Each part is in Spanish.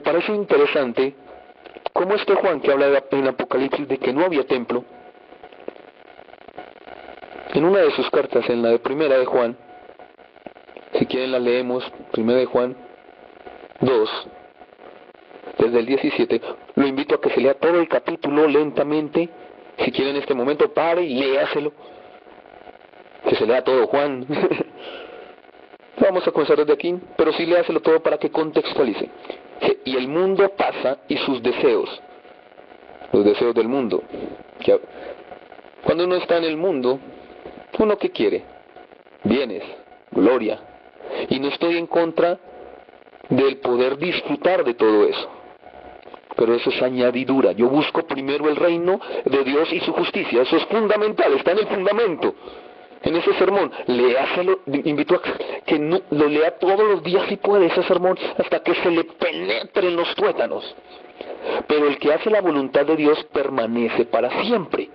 parece interesante cómo este Juan que habla en Apocalipsis de que no había templo, en una de sus cartas, en la de primera de Juan, si quieren la leemos, primera de Juan 2, desde el 17, lo invito a que se lea todo el capítulo lentamente, si quiere en este momento pare y léaselo, que se lea todo Juan. Vamos a comenzar desde aquí, pero sí léaselo todo para que contextualice. Y el mundo pasa y sus deseos, los deseos del mundo. Cuando uno está en el mundo, ¿uno qué quiere? Bienes, gloria. Y no estoy en contra del poder disfrutar de todo eso. Pero eso es añadidura. Yo busco primero el reino de Dios y su justicia. Eso es fundamental, está en el fundamento. En ese sermón, léaselo, invito a que no, lo lea todos los días si puede ese sermón, hasta que se le penetren los tuétanos. Pero el que hace la voluntad de Dios permanece para siempre.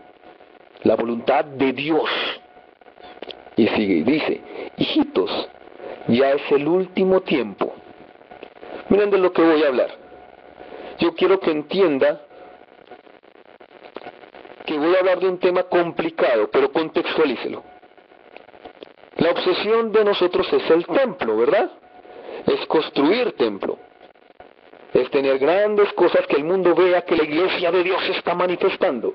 La voluntad de Dios. Y sigue y dice, hijitos, ya es el último tiempo. Miren de lo que voy a hablar. Yo quiero que entienda que voy a hablar de un tema complicado, pero contextualícelo. La obsesión de nosotros es el templo, ¿verdad? Es construir templo. Es tener grandes cosas que el mundo vea que la iglesia de Dios está manifestando.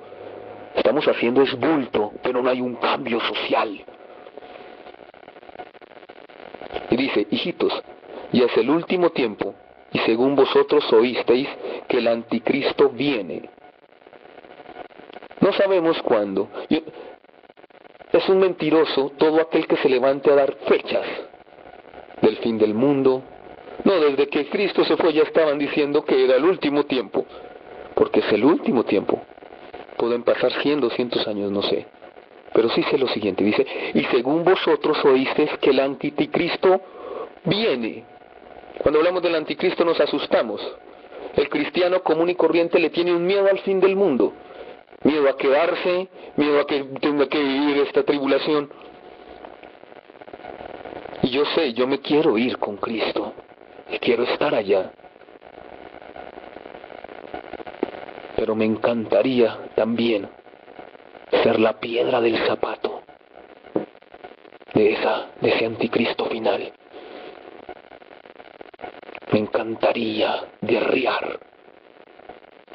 Estamos haciendo es bulto, pero no hay un cambio social. Y dice, hijitos, ya es el último tiempo, y según vosotros oísteis que el anticristo viene. No sabemos cuándo. Es un mentiroso todo aquel que se levante a dar fechas del fin del mundo. No, desde que Cristo se fue ya estaban diciendo que era el último tiempo, porque es el último tiempo. Pueden pasar 100, 200 años, no sé. Pero sí sé lo siguiente, dice, y según vosotros oísteis que el anticristo viene. Cuando hablamos del anticristo nos asustamos. El cristiano común y corriente le tiene un miedo al fin del mundo. Miedo a quedarse, miedo a que tenga que vivir esta tribulación. Y yo sé, yo me quiero ir con Cristo. Y quiero estar allá. Pero me encantaría también ser la piedra del zapato de ese anticristo final. Me encantaría guerrear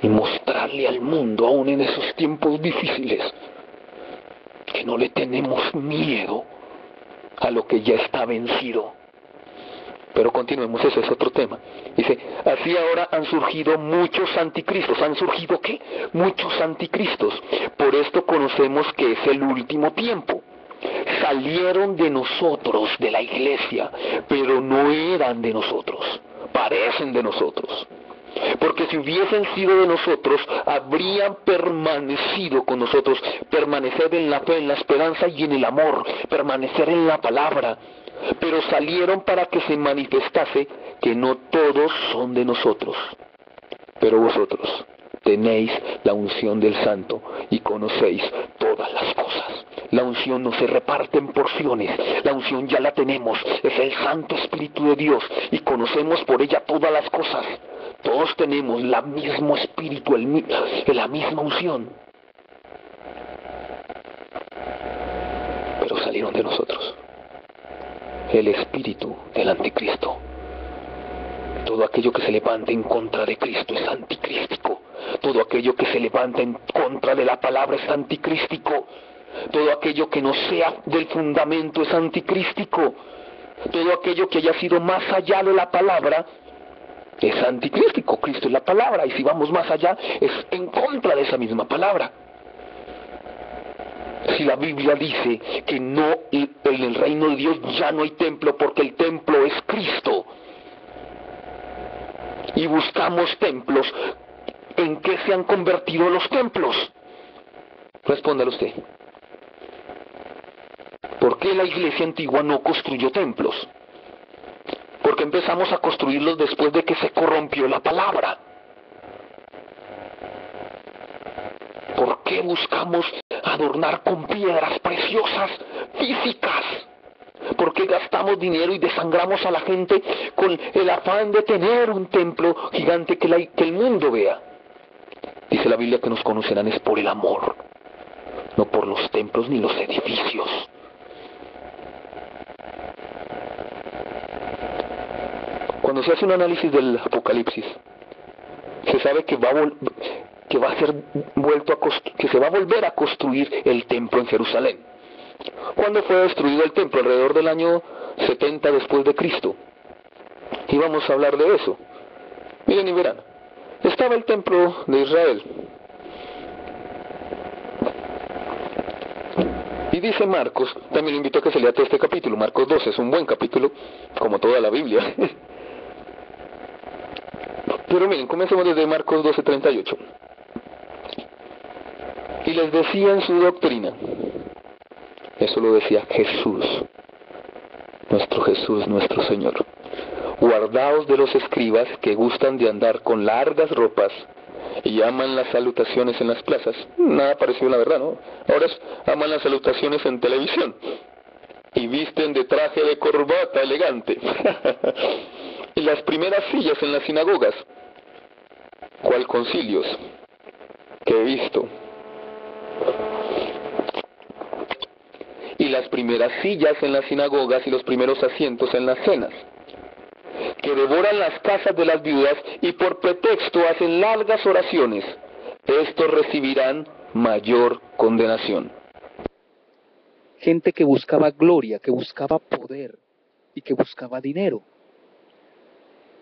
y mostrarle al mundo, aún en esos tiempos difíciles, que no le tenemos miedo a lo que ya está vencido. Pero continuemos, ese es otro tema. Dice, así ahora han surgido muchos anticristos. ¿Han surgido qué? Muchos anticristos. Por esto conocemos que es el último tiempo. Salieron de nosotros, de la iglesia, pero no eran de nosotros. Parecen de nosotros. Porque si hubiesen sido de nosotros, habrían permanecido con nosotros. Permanecer en la fe, en la esperanza y en el amor. Permanecer en la palabra. Pero salieron para que se manifestase que no todos son de nosotros. Pero vosotros tenéis la unción del Santo y conocéis todas las cosas. La unción no se reparte en porciones, la unción ya la tenemos, es el Santo Espíritu de Dios y conocemos por ella todas las cosas. Todos tenemos el mismo Espíritu, la misma unción. Pero salieron de nosotros. El espíritu del anticristo. Todo aquello que se levante en contra de Cristo es anticrístico. Todo aquello que se levanta en contra de la palabra es anticrístico. Todo aquello que no sea del fundamento es anticrístico. Todo aquello que haya sido más allá de la palabra es anticrístico. Cristo es la palabra, y si vamos más allá es en contra de esa misma palabra. Si la Biblia dice que no, en el reino de Dios ya no hay templo porque el templo es Cristo. Y buscamos templos, ¿en qué se han convertido los templos? Respóndale usted. ¿Por qué la iglesia antigua no construyó templos? Porque empezamos a construirlos después de que se corrompió la palabra. ¿Por qué buscamos adornar con piedras preciosas físicas? por qué gastamos dinero y desangramos a la gente con el afán de tener un templo gigante que el mundo vea? Dice la Biblia que nos conocerán es por el amor, no por los templos ni los edificios. Cuando se hace un análisis del Apocalipsis, se sabe que se va a volver a construir el templo en Jerusalén. ¿Cuándo fue destruido el templo? Alrededor del año 70 después de Cristo. Y vamos a hablar de eso. Miren y verán. Estaba el templo de Israel. Y dice Marcos, también le invito a que se lea todo este capítulo. Marcos 12 es un buen capítulo, como toda la Biblia. Pero miren, comencemos desde Marcos 12:38. Y les decía en su doctrina, eso lo decía Jesús, nuestro Señor: guardaos de los escribas que gustan de andar con largas ropas y aman las salutaciones en las plazas. Nada parecido a la verdad, ¿no? Ahora aman las salutaciones en televisión y visten de traje de corbata elegante. Y las primeras sillas en las sinagogas. ¿Cuál concilios que he visto? Y las primeras sillas en las sinagogas y los primeros asientos en las cenas, que devoran las casas de las viudas y por pretexto hacen largas oraciones. Estos recibirán mayor condenación. Gente que buscaba gloria, que buscaba poder y que buscaba dinero.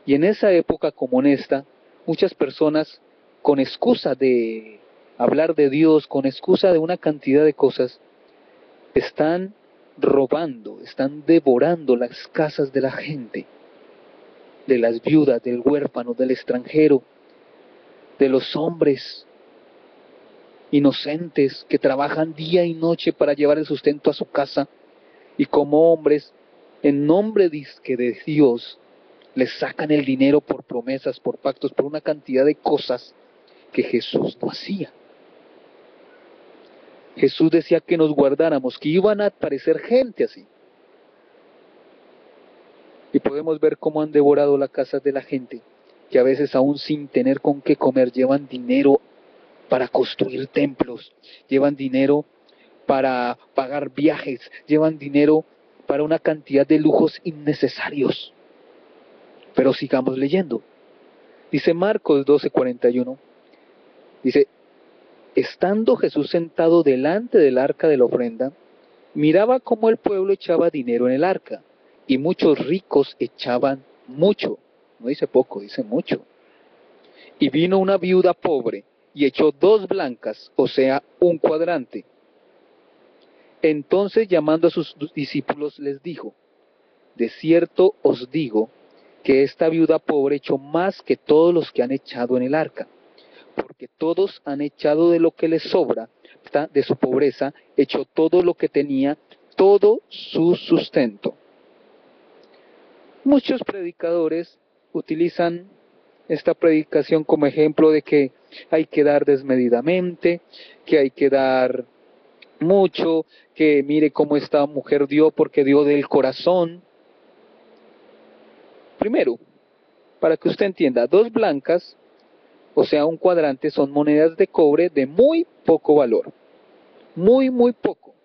Y en esa época como en esta, muchas personas, con excusa de hablar de Dios, con excusa de una cantidad de cosas, están robando, están devorando las casas de la gente, de las viudas, del huérfano, del extranjero, de los hombres inocentes que trabajan día y noche para llevar el sustento a su casa, y como hombres, en nombre dizque de Dios, les sacan el dinero por promesas, por pactos, por una cantidad de cosas que Jesús no hacía. Jesús decía que nos guardáramos, que iban a aparecer gente así. Y podemos ver cómo han devorado la casa de la gente, que a veces aún sin tener con qué comer, llevan dinero para construir templos, llevan dinero para pagar viajes, llevan dinero para una cantidad de lujos innecesarios. Pero sigamos leyendo. Dice Marcos 12:41, dice: estando Jesús sentado delante del arca de la ofrenda, miraba cómo el pueblo echaba dinero en el arca, y muchos ricos echaban mucho, no dice poco, dice mucho. Y vino una viuda pobre, y echó 2 blancas, o sea, un cuadrante. Entonces, llamando a sus discípulos, les dijo: de cierto os digo, que esta viuda pobre echó más que todos los que han echado en el arca, porque todos han echado de lo que les sobra, de su pobreza, echó todo lo que tenía, todo su sustento. Muchos predicadores utilizan esta predicación como ejemplo de que hay que dar desmedidamente, que hay que dar mucho, que mire cómo esta mujer dio porque dio del corazón. Primero, para que usted entienda, 2 blancas, o sea, un cuadrante, son monedas de cobre de muy poco valor. Muy, muy poco.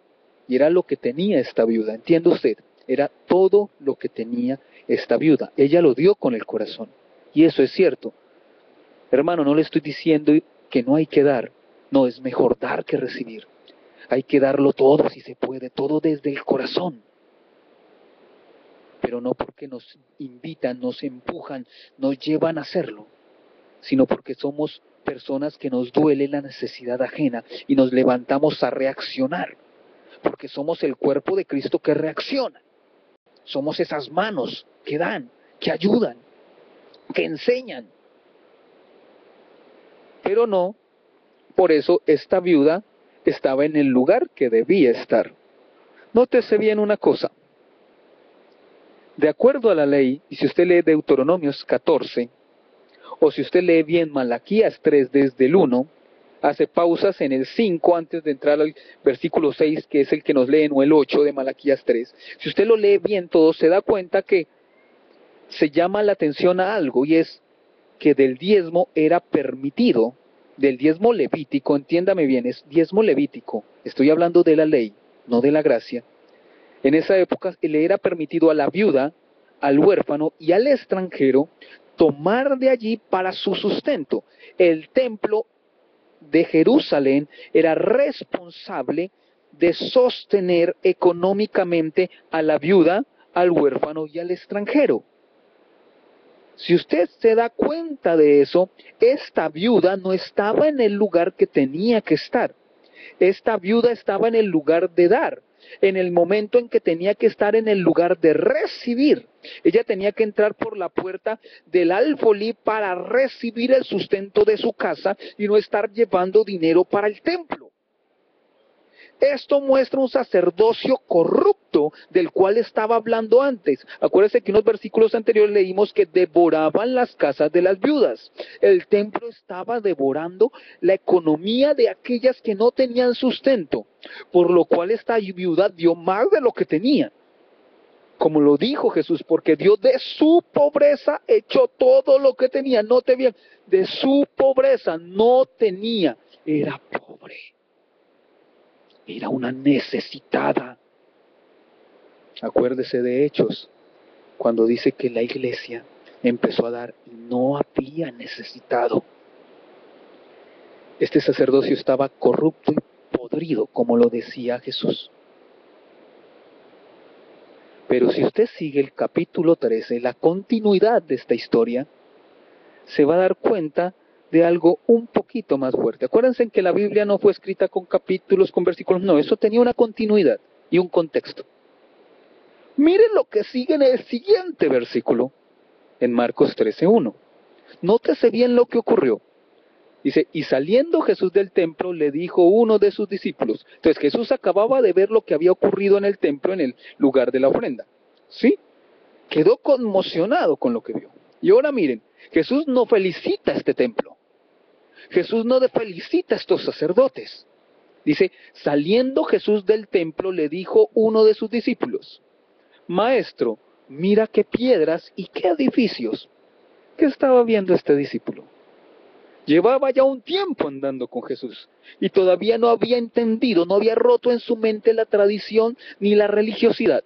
Y era lo que tenía esta viuda, ¿entiende usted? Era todo lo que tenía esta viuda. Ella lo dio con el corazón. Y eso es cierto. Hermano, no le estoy diciendo que no hay que dar. No, es mejor dar que recibir. Hay que darlo todo si se puede, todo desde el corazón. Pero no porque nos invitan, nos empujan, nos llevan a hacerlo, sino porque somos personas que nos duele la necesidad ajena y nos levantamos a reaccionar, porque somos el cuerpo de Cristo que reacciona. Somos esas manos que dan, que ayudan, que enseñan. Pero no, por eso esta viuda estaba en el lugar que debía estar. Nótese bien una cosa. De acuerdo a la ley, y si usted lee Deuteronomios 14, o si usted lee bien Malaquías 3 desde el 1, hace pausas en el 5 antes de entrar al versículo 6, que es el que nos leen, o el 8 de Malaquías 3. Si usted lo lee bien todo, se da cuenta que se llama la atención a algo, y es que del diezmo era permitido, del diezmo levítico, entiéndame bien, es diezmo levítico, estoy hablando de la ley, no de la gracia. En esa época le era permitido a la viuda, al huérfano y al extranjero tomar de allí para su sustento. El templo de Jerusalén era responsable de sostener económicamente a la viuda, al huérfano y al extranjero. Si usted se da cuenta de eso, esta viuda no estaba en el lugar que tenía que estar. Esta viuda estaba en el lugar de dar, en el momento en que tenía que estar en el lugar de recibir. Ella tenía que entrar por la puerta del alfolí para recibir el sustento de su casa y no estar llevando dinero para el templo. Esto muestra un sacerdocio corrupto del cual estaba hablando antes. Acuérdense que en unos versículos anteriores leímos que devoraban las casas de las viudas. El templo estaba devorando la economía de aquellas que no tenían sustento, por lo cual esta viuda dio más de lo que tenía. Como lo dijo Jesús, porque Dios de su pobreza echó todo lo que tenía. Note bien, de su pobreza no tenía, era pobre. Era una necesitada. Acuérdese de Hechos, cuando dice que la iglesia empezó a dar y no había necesitado. Este sacerdocio estaba corrupto y podrido, como lo decía Jesús. Pero si usted sigue el capítulo 13, la continuidad de esta historia, se va a dar cuenta de algo un poquito más fuerte. Acuérdense que la Biblia no fue escrita con capítulos, con versículos, no, eso tenía una continuidad y un contexto. Miren lo que sigue en el siguiente versículo, en Marcos 13:1. Nótese bien lo que ocurrió. Dice, y saliendo Jesús del templo, le dijo uno de sus discípulos. Entonces Jesús acababa de ver lo que había ocurrido en el templo, en el lugar de la ofrenda. ¿Sí? Quedó conmocionado con lo que vio. Y ahora miren, Jesús no felicita a este templo. Jesús no felicita a estos sacerdotes. Dice, saliendo Jesús del templo, le dijo uno de sus discípulos, Maestro, mira qué piedras y qué edificios. ¿Qué estaba viendo este discípulo? Llevaba ya un tiempo andando con Jesús y todavía no había entendido, no había roto en su mente la tradición ni la religiosidad.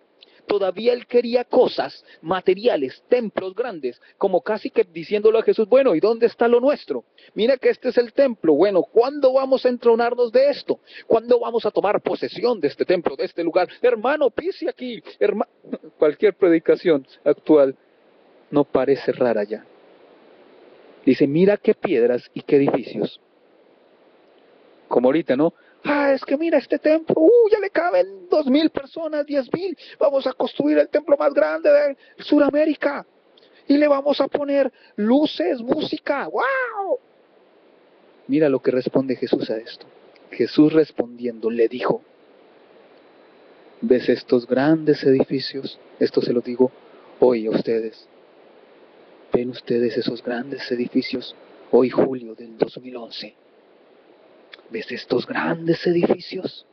Todavía él quería cosas materiales, templos grandes, como casi que diciéndole a Jesús, bueno, ¿y dónde está lo nuestro? Mira que este es el templo, bueno, ¿cuándo vamos a entronarnos de esto? ¿Cuándo vamos a tomar posesión de este templo, de este lugar? Hermano, pise aquí, hermano. Cualquier predicación actual no parece rara ya. Dice, mira qué piedras y qué edificios. Como ahorita, ¿no? Es que mira este templo, ya le caben 2,000 personas, 10,000. Vamos a construir el templo más grande de Sudamérica. Y le vamos a poner luces, música. ¡Wow! Mira lo que responde Jesús a esto. Jesús respondiendo le dijo, ¿ves estos grandes edificios? Esto se lo digo hoy a ustedes. ¿Ven ustedes esos grandes edificios? Hoy julio del 2011. ¿Ves estos grandes edificios?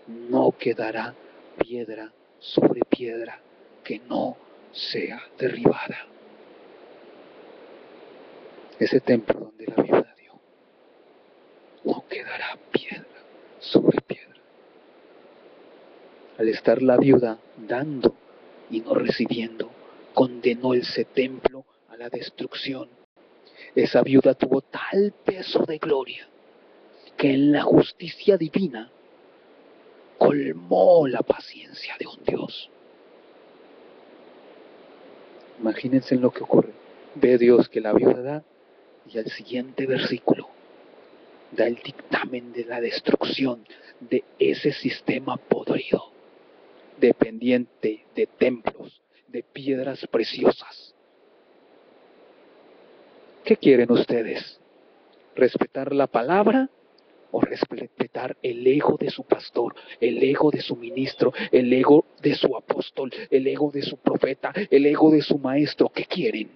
No quedará piedra sobre piedra que no sea derribada. Ese templo donde la viuda dio, no quedará piedra sobre piedra. Al estar la viuda dando y no recibiendo, condenó ese templo a la destrucción. Esa viuda tuvo tal peso de gloria que en la justicia divina colmó la paciencia de un Dios. Imagínense en lo que ocurre. Ve Dios que la viuda da y al siguiente versículo da el dictamen de la destrucción de ese sistema podrido, dependiente de templos, de piedras preciosas. ¿Qué quieren ustedes? ¿Respetar la palabra o respetar el ego de su pastor, el ego de su ministro, el ego de su apóstol, el ego de su profeta, el ego de su maestro? ¿Qué quieren?